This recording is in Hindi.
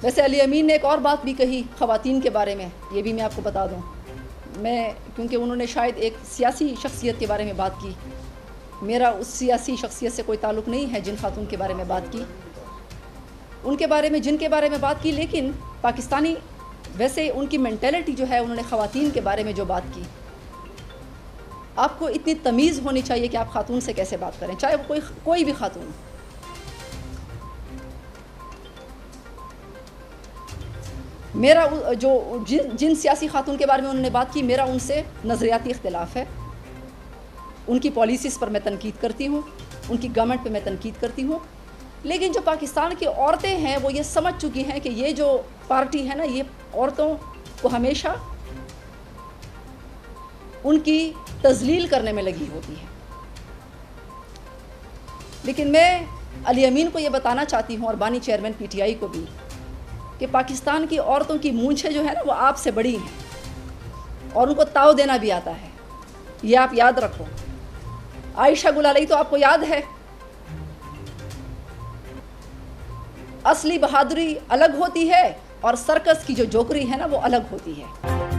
वैसे अली अमीन ने एक और बात भी कही ख़वातीन के बारे में, ये भी मैं आपको बता दूं। मैं क्योंकि उन्होंने शायद एक सियासी शख्सियत के बारे में बात की, मेरा उस सियासी शख्सियत से कोई ताल्लुक़ नहीं है जिन खातून के बारे में बात की, उनके बारे में जिनके बारे में बात की। लेकिन पाकिस्तानी वैसे उनकी मेंटेलिटी जो है, उन्होंने ख़वातीन के बारे में जो बात की, आपको इतनी तमीज़ होनी चाहिए कि आप खातून से कैसे बात करें, चाहे वो कोई भी खातून। मेरा जो जिन सियासी खातून के बारे में उन्होंने बात की, मेरा उनसे नज़रियाती इख्तिलाफ़ है। उनकी पॉलिसीज़ पर मैं तनकीद करती हूँ, उनकी गवर्नमेंट पे मैं तनकीद करती हूँ। लेकिन जो पाकिस्तान की औरतें हैं वो ये समझ चुकी हैं कि ये जो पार्टी है ना, ये औरतों को हमेशा उनकी तज़लील करने में लगी होती है। लेकिन मैं अली अमीन को ये बताना चाहती हूँ और बानी चेयरमैन PTI को भी कि पाकिस्तान की औरतों की मूंछें जो है ना, वो आपसे बड़ी हैं और उनको ताव देना भी आता है। ये आप याद रखो। आयशा गुलाली तो आपको याद है, असली बहादुरी अलग होती है और सर्कस की जो जोकरी है ना, वो अलग होती है।